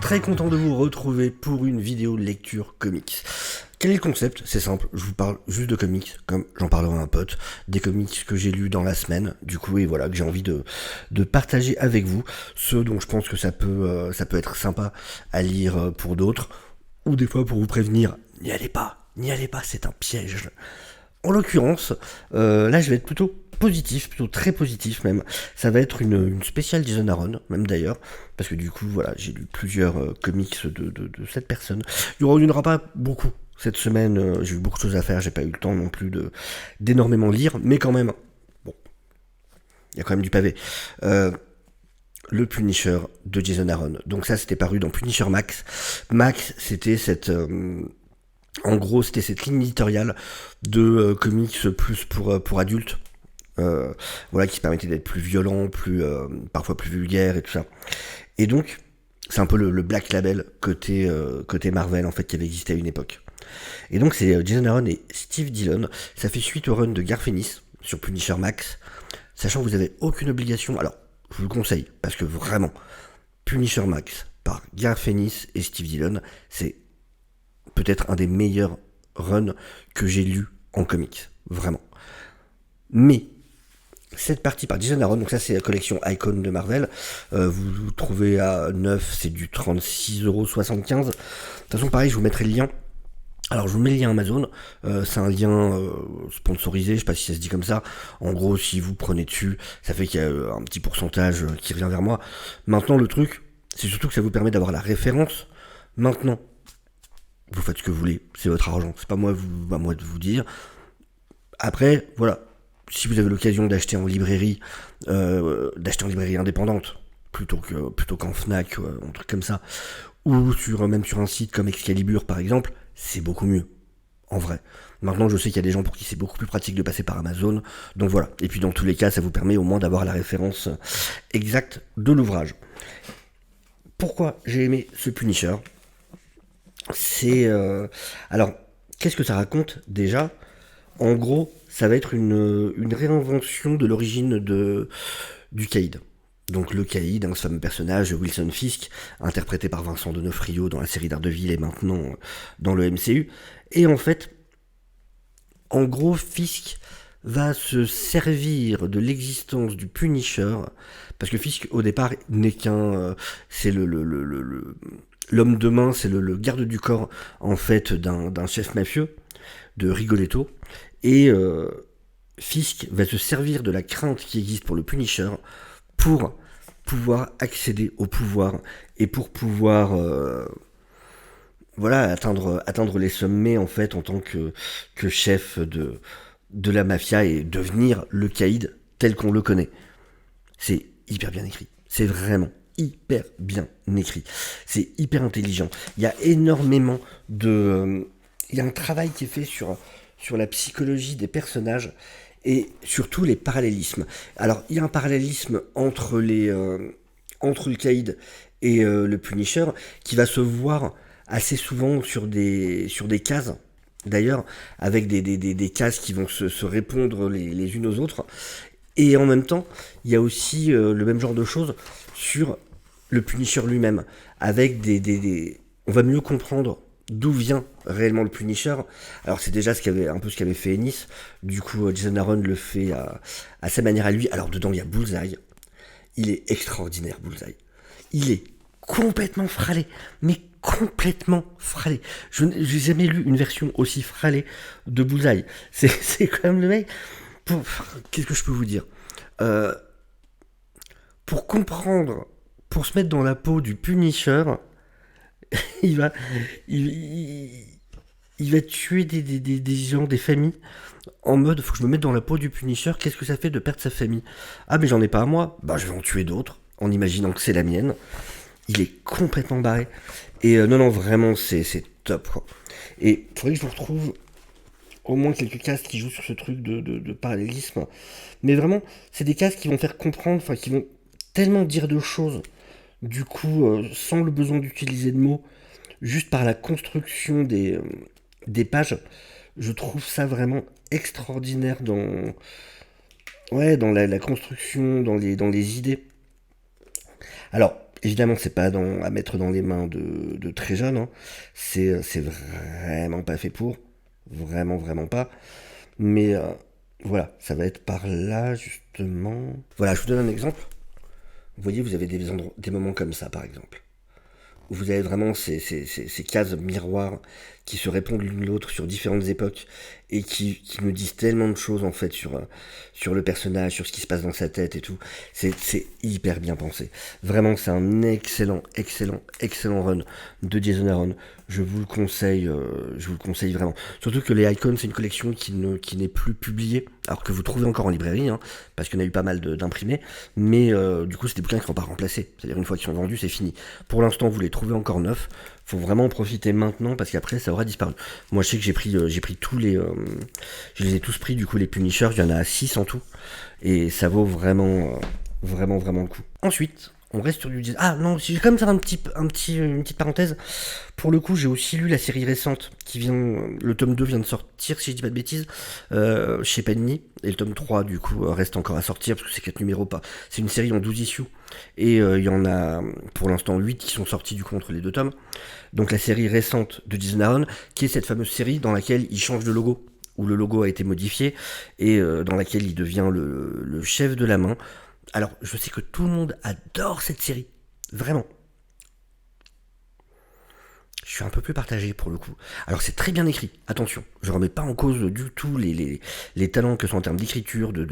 Très content de vous retrouver pour une vidéo lecture comics. Quel est le concept? C'est simple, je vous parle juste de comics, comme j'en parlerai à un pote, des comics que j'ai lus dans la semaine, du coup, et voilà, que j'ai envie de partager avec vous, ceux dont je pense que ça peut être sympa à lire pour d'autres, ou des fois pour vous prévenir, n'y allez pas, c'est un piège. En l'occurrence, là je vais être plutôt positif, plutôt très positif même. Ça va être une spéciale Jason Aaron, même d'ailleurs, parce que du coup, voilà, j'ai lu plusieurs comics de cette personne. Il n'y en aura pas beaucoup cette semaine, j'ai eu beaucoup de choses à faire, j'ai pas eu le temps non plus d'énormément lire, mais quand même, bon, il y a quand même du pavé. Le Punisher de Jason Aaron. Donc ça, c'était paru dans Punisher Max. Max, c'était en gros, c'était cette ligne éditoriale de comics plus pour adultes. Voilà, qui se permettait d'être plus violent, parfois plus vulgaire et tout ça. Et donc, c'est un peu le Black Label côté Marvel, en fait, qui avait existé à une époque. Et donc, c'est Jason Aaron et Steve Dillon. Ça fait suite au run de Garth Ennis sur Punisher Max. Sachant que vous n'avez aucune obligation, alors, je vous le conseille, parce que vraiment, Punisher Max par Garth Ennis et Steve Dillon, c'est peut-être un des meilleurs runs que j'ai lu en comics. Vraiment. Mais, cette partie par Jason Aaron, donc ça c'est la collection Icon de Marvel, vous trouvez à 9, c'est du 36,75€. De toute façon pareil, je vous mettrai le lien. Alors je vous mets le lien Amazon, c'est un lien sponsorisé, je sais pas si ça se dit comme ça. En gros, si vous prenez dessus, ça fait qu'il y a un petit pourcentage qui revient vers moi. Maintenant le truc, c'est surtout que ça vous permet d'avoir la référence. Maintenant, vous faites ce que vous voulez, c'est votre argent, c'est pas moi de vous dire. Après, voilà, si vous avez l'occasion d'acheter en librairie indépendante, plutôt qu'en Fnac, un truc comme ça, ou même sur un site comme Excalibur par exemple, c'est beaucoup mieux, en vrai. Maintenant, je sais qu'il y a des gens pour qui c'est beaucoup plus pratique de passer par Amazon, donc voilà. Et puis dans tous les cas, ça vous permet au moins d'avoir la référence exacte de l'ouvrage. Pourquoi j'ai aimé ce Punisher? C'est... Alors, qu'est-ce que ça raconte déjà? En gros, ça va être une réinvention de l'origine du Caïd. Donc le Caïd, ce fameux personnage, Wilson Fisk, interprété par Vincent D'Onofrio dans la série Daredevil et maintenant dans le MCU. Et en fait, en gros, Fisk va se servir de l'existence du Punisher, parce que Fisk, au départ, n'est c'est l'homme de main, c'est le garde du corps, en fait, d'un chef mafieux, de Rigoletto. Et Fisk va se servir de la crainte qui existe pour le Punisher pour pouvoir accéder au pouvoir et pour pouvoir atteindre les sommets en fait en tant que chef de la mafia et devenir le caïd tel qu'on le connaît. C'est hyper bien écrit. C'est vraiment hyper bien écrit. C'est hyper intelligent. Il y a énormément il y a un travail qui est fait sur la psychologie des personnages et surtout les parallélismes. Alors, il y a un parallélisme entre le Caïd et le Punisher qui va se voir assez souvent sur des cases, d'ailleurs, avec des cases qui vont se répondre les unes aux autres. Et en même temps, il y a aussi le même genre de choses sur le Punisher lui-même, avec on va mieux comprendre d'où vient réellement le Punisher. Alors c'est déjà ce qu'avait fait Ennis. Du coup, Jason Aaron le fait à sa manière à lui. Alors dedans, il y a Bullseye. Il est extraordinaire, Bullseye. Il est complètement fralé, mais complètement fralé. Je n'ai jamais lu une version aussi fralée de Bullseye. C'est quand même le mec. Qu'est-ce que je peux vous dire? Pour comprendre, pour se mettre dans la peau du Punisher, il va, il va tuer des gens, des familles, en mode, faut que je me mette dans la peau du Punisher, qu'est-ce que ça fait de perdre sa famille? Ah, mais j'en ai pas à moi, bah je vais en tuer d'autres, en imaginant que c'est la mienne. Il est complètement barré. Et non, vraiment, c'est top, quoi. Et il faudrait que je vous retrouve au moins quelques castes qui jouent sur ce truc de parallélisme. Mais vraiment, c'est des castes qui vont faire comprendre, enfin, qui vont tellement dire de choses, du coup, sans le besoin d'utiliser de mots, juste par la construction des pages. Je trouve ça vraiment extraordinaire dans la construction, dans les idées. Alors, Évidemment, c'est pas à mettre dans les mains de très jeunes, hein. C'est vraiment pas fait pour. Vraiment, vraiment pas. Mais voilà, ça va être par là, justement. Voilà, je vous donne un exemple. Vous voyez, vous avez des moments comme ça, par exemple. Où vous avez vraiment ces cases miroirs qui se répondent l'une l'autre sur différentes époques et qui nous disent tellement de choses en fait sur le personnage, sur ce qui se passe dans sa tête et tout. C'est hyper bien pensé. Vraiment, c'est un excellent run de Jason Aaron. Je vous le conseille vraiment. Surtout que les Icons, c'est une collection qui n'est plus publiée, alors que vous trouvez encore en librairie, hein, parce qu'il y en a eu pas mal d'imprimés, mais du coup, c'est des bouquins qui ne sont pas remplacés. C'est-à-dire, une fois qu'ils sont vendus, c'est fini. Pour l'instant, vous les trouvez encore neufs. Faut vraiment en profiter maintenant, parce qu'après, ça aura disparu. Moi, je sais que j'ai pris tous les... je les ai tous pris, du coup, les Punishers, il y en a 6 en tout, et ça vaut vraiment le coup. Ensuite, on reste sur du design. Ah non, si j'ai quand même faire une petite parenthèse. Pour le coup, j'ai aussi lu la série récente qui vient, le tome 2 vient de sortir, si je dis pas de bêtises, chez Panini. Et le tome 3, du coup, reste encore à sortir parce que c'est 4 numéros pas. C'est une série en 12 issues. Et il y en a pour l'instant 8 qui sont sortis du coup entre les deux tomes. Donc la série récente de Jason Aaron, qui est cette fameuse série dans laquelle il change de logo, où le logo a été modifié, et dans laquelle il devient le chef de la main. Alors, je sais que tout le monde adore cette série. Vraiment. Je suis un peu plus partagé pour le coup. Alors c'est très bien écrit, attention, je remets pas en cause du tout les talents que sont en termes d'écriture, de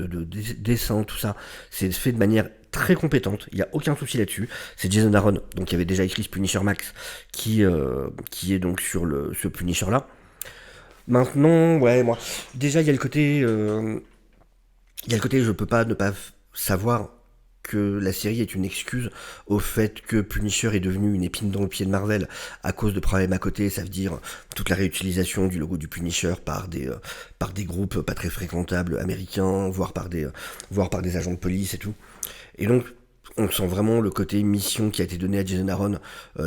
dessin, tout ça. C'est fait de manière très compétente, il n'y a aucun souci là-dessus. C'est Jason Aaron, donc qui avait déjà écrit ce Punisher Max, qui est donc sur ce Punisher-là. Maintenant, ouais, moi, déjà il y a le côté je peux pas ne pas savoir que la série est une excuse au fait que Punisher est devenu une épine dans le pied de Marvel à cause de problèmes à côté, ça veut dire toute la réutilisation du logo du Punisher par des groupes pas très fréquentables américains, voire par des agents de police et tout. Et donc, on sent vraiment le côté mission qui a été donné à Jason Aaron.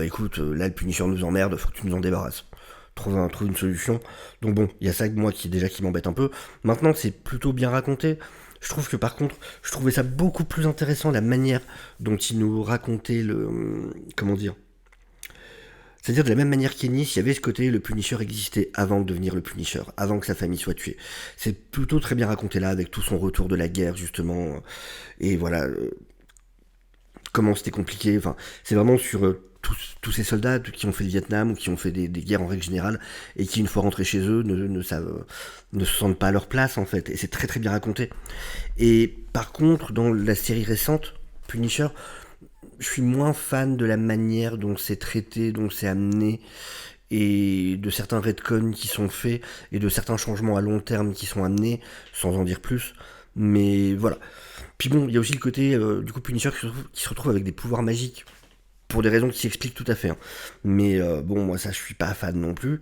Écoute, là le Punisher nous emmerde, faut que tu nous en débarrasses. Trouve une solution. Donc bon, il y a ça moi qui m'embête un peu. Maintenant, c'est plutôt bien raconté. Je trouve que par contre, je trouvais ça beaucoup plus intéressant la manière dont il nous racontait comment dire. C'est-à-dire de la même manière qu'Ennis, il y avait ce côté le Punisher existait avant de devenir le Punisher, avant que sa famille soit tuée. C'est plutôt très bien raconté là, avec tout son retour de la guerre justement, et voilà, comment c'était compliqué. Enfin, c'est vraiment sur tous ces soldats qui ont fait le Vietnam ou qui ont fait des guerres en règle générale et qui, une fois rentrés chez eux, ne se sentent pas à leur place en fait. Et c'est très très bien raconté. Et par contre, dans la série récente, Punisher, je suis moins fan de la manière dont c'est traité, dont c'est amené, et de certains retcons qui sont faits, et de certains changements à long terme qui sont amenés, sans en dire plus. Mais voilà. Puis bon, il y a aussi le côté du coup Punisher qui se retrouve avec des pouvoirs magiques pour des raisons qui s'expliquent tout à fait, hein. Mais bon, moi ça je suis pas fan non plus.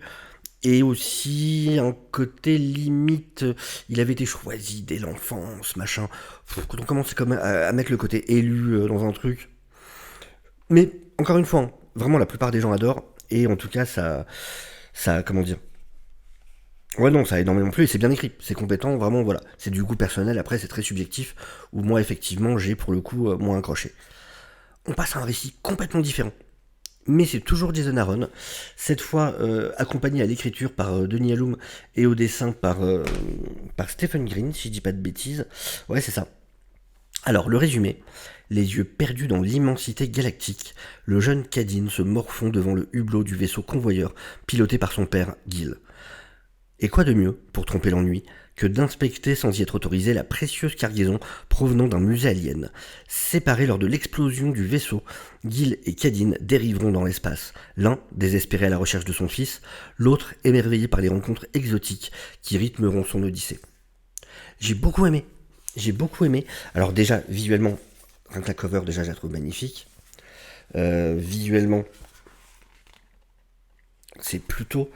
Et aussi un côté limite, il avait été choisi dès l'enfance, machin. Quand on commence comme à mettre le côté élu dans un truc. Mais encore une fois, hein, vraiment la plupart des gens adorent. Et en tout cas, comment dire. Ouais, non, ça a énormément plu et c'est bien écrit, c'est compétent, vraiment, voilà. C'est du goût personnel, après, c'est très subjectif, où moi, effectivement, j'ai pour le coup moins accroché. On passe à un récit complètement différent. Mais c'est toujours Jason Aaron, cette fois accompagné à l'écriture par Denis Alloum et au dessin par Stephen Green, si je dis pas de bêtises. Ouais, c'est ça. Alors, le résumé. Les yeux perdus dans l'immensité galactique, le jeune Cadine se morfond devant le hublot du vaisseau convoyeur piloté par son père, Gil. Et quoi de mieux, pour tromper l'ennui, que d'inspecter sans y être autorisé la précieuse cargaison provenant d'un musée alien. Séparés lors de l'explosion du vaisseau, Gil et Cadine dériveront dans l'espace, l'un désespéré à la recherche de son fils, l'autre émerveillé par les rencontres exotiques qui rythmeront son odyssée. J'ai beaucoup aimé. J'ai beaucoup aimé. Alors déjà, visuellement, rien que la cover, déjà, je la trouve magnifique. Visuellement, c'est plutôt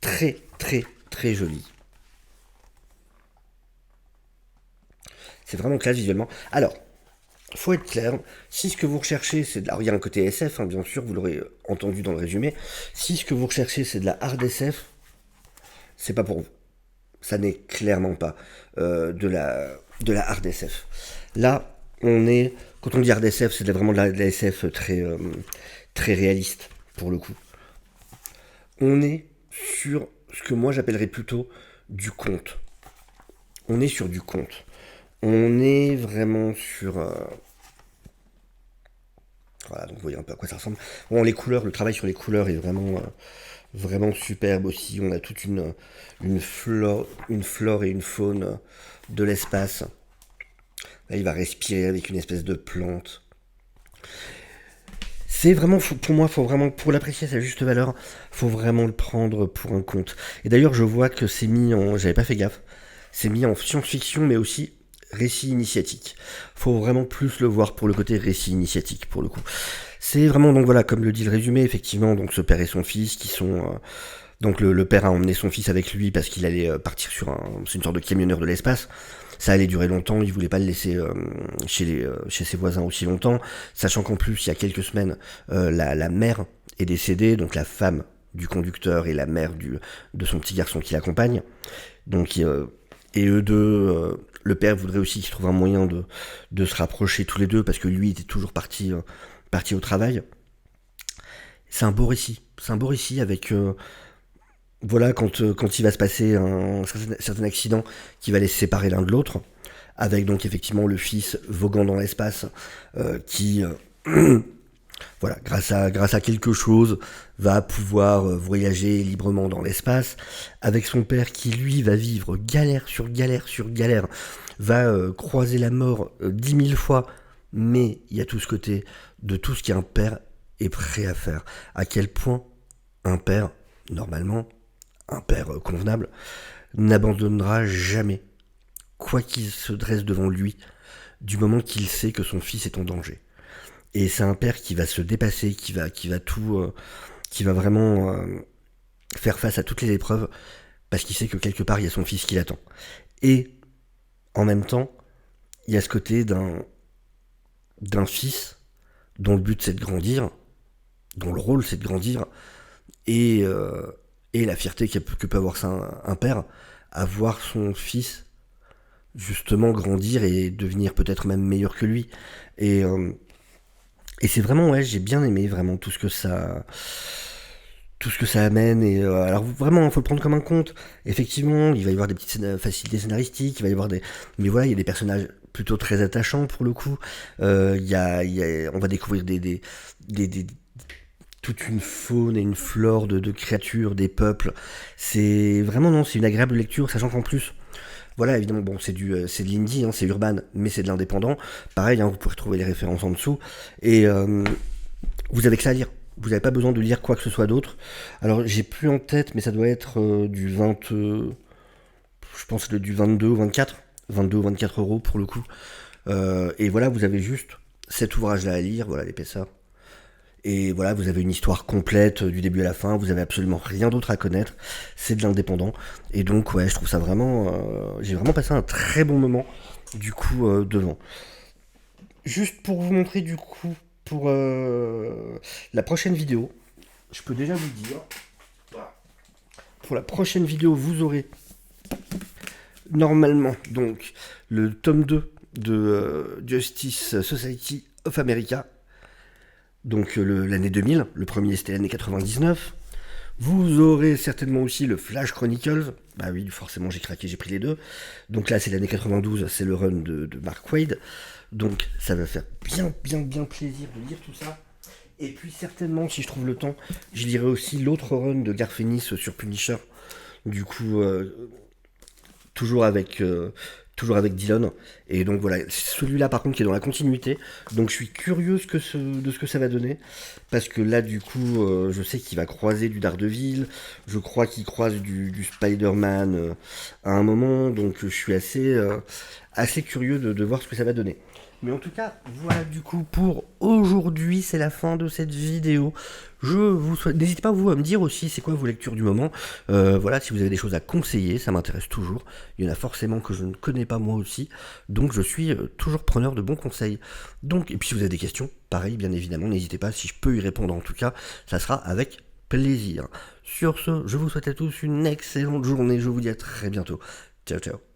très, très, très joli. C'est vraiment classe visuellement. Alors, faut être clair, si ce que vous recherchez, c'est de la... Alors, il y a un côté SF, hein, bien sûr, vous l'aurez entendu dans le résumé. Si ce que vous recherchez, c'est de la hard SF, c'est pas pour vous. Ça n'est clairement pas de la hard SF. Là, Quand on dit hard SF, c'est vraiment de la SF très réaliste, pour le coup. On est sur ce que moi j'appellerais plutôt du conte. On est sur du conte. On est vraiment sur... voilà, donc vous voyez un peu à quoi ça ressemble. Bon, les couleurs, le travail sur les couleurs est vraiment superbe aussi. On a toute une flore et une faune de l'espace. Là, il va respirer avec une espèce de plante. C'est vraiment, pour moi, faut vraiment, pour l'apprécier à sa juste valeur, faut vraiment le prendre pour un conte. Et d'ailleurs, je vois que c'est mis en, j'avais pas fait gaffe, c'est mis en science-fiction, mais aussi récit initiatique. Faut vraiment plus le voir pour le côté récit initiatique, pour le coup. C'est vraiment, donc voilà, comme le dit le résumé, effectivement, donc ce père et son fils qui sont... donc le père a emmené son fils avec lui parce qu'il allait partir sur c'est une sorte de camionneur de l'espace. Ça allait durer longtemps, il voulait pas le laisser chez ses voisins aussi longtemps, sachant qu'en plus, il y a quelques semaines, la mère est décédée, donc la femme du conducteur et la mère de son petit garçon qui l'accompagne. Donc, et eux deux, le père voudrait aussi qu'ils trouvent un moyen de se rapprocher tous les deux, parce que lui était toujours parti au travail. C'est un beau récit. C'est un beau récit avec... voilà, quand il va se passer un certain accident qui va les séparer l'un de l'autre, avec donc effectivement le fils voguant dans l'espace, qui, voilà, grâce à quelque chose, va pouvoir voyager librement dans l'espace, avec son père qui lui va vivre galère sur galère sur galère, va croiser la mort 10 000 fois, mais il y a tout ce côté de tout ce qu'un père est prêt à faire. À quel point un père, normalement, un père convenable, n'abandonnera jamais, quoi qu'il se dresse devant lui, du moment qu'il sait que son fils est en danger. Et c'est un père qui va se dépasser, qui va vraiment faire face à toutes les épreuves, parce qu'il sait que quelque part il y a son fils qui l'attend. Et en même temps, il y a ce côté d'un fils dont le but c'est de grandir, dont le rôle c'est de grandir, et, et la fierté que peut avoir ça un père, à voir son fils justement grandir et devenir peut-être même meilleur que lui. Et, euh, et c'est vraiment, ouais, j'ai bien aimé vraiment tout ce que ça amène. Et alors vraiment, il faut le prendre comme un conte. Effectivement, il va y avoir des petites facilités scénaristiques, il va y avoir mais voilà, il y a des personnages plutôt très attachants pour le coup. On va découvrir des toute une faune et une flore de créatures, des peuples. C'est vraiment, non, c'est une agréable lecture, sachant qu'en plus, voilà, évidemment, bon, c'est de l'indie, hein, c'est urban, mais c'est de l'indépendant. Pareil, hein, vous pourrez trouver les références en dessous. Et vous avez que ça à lire. Vous n'avez pas besoin de lire quoi que ce soit d'autre. Alors, j'ai plus en tête, mais ça doit être du 20... je pense du 22 ou 24. 22 ou 24 euros pour le coup. Et voilà, vous avez juste cet ouvrage-là à lire, voilà l'épaisseur. Et voilà, vous avez une histoire complète du début à la fin, vous avez absolument rien d'autre à connaître, c'est de l'indépendant. Et donc ouais, je trouve ça vraiment... j'ai vraiment passé un très bon moment, du coup, devant. Juste pour vous montrer, du coup, pour la prochaine vidéo, je peux déjà vous dire, pour la prochaine vidéo, vous aurez normalement donc le tome 2 de Justice Society of America, donc l'année 2000, le premier c'était l'année 99. Vous aurez certainement aussi le Flash Chronicles, bah oui, forcément j'ai craqué, j'ai pris les deux. Donc là c'est l'année 92, c'est le run de Mark Waid, donc ça va faire bien plaisir de lire tout ça. Et puis certainement, si je trouve le temps, je lirai aussi l'autre run de Garth Ennis sur Punisher, du coup toujours avec Dillon. Et donc voilà, celui-là par contre qui est dans la continuité. Donc je suis curieux de ce que ça va donner. Parce que là du coup, je sais qu'il va croiser du Daredevil. Je crois qu'il croise du Spider-Man à un moment. Donc je suis assez curieux de voir ce que ça va donner. Mais en tout cas, voilà du coup pour aujourd'hui, c'est la fin de cette vidéo. Je vous souhaite, n'hésitez pas vous à me dire aussi c'est quoi vos lectures du moment. Voilà, si vous avez des choses à conseiller, ça m'intéresse toujours. Il y en a forcément que je ne connais pas moi aussi, donc je suis toujours preneur de bons conseils. Donc, et puis si vous avez des questions, pareil, bien évidemment, n'hésitez pas, si je peux y répondre en tout cas, ça sera avec plaisir. Sur ce, je vous souhaite à tous une excellente journée, je vous dis à très bientôt. Ciao ciao.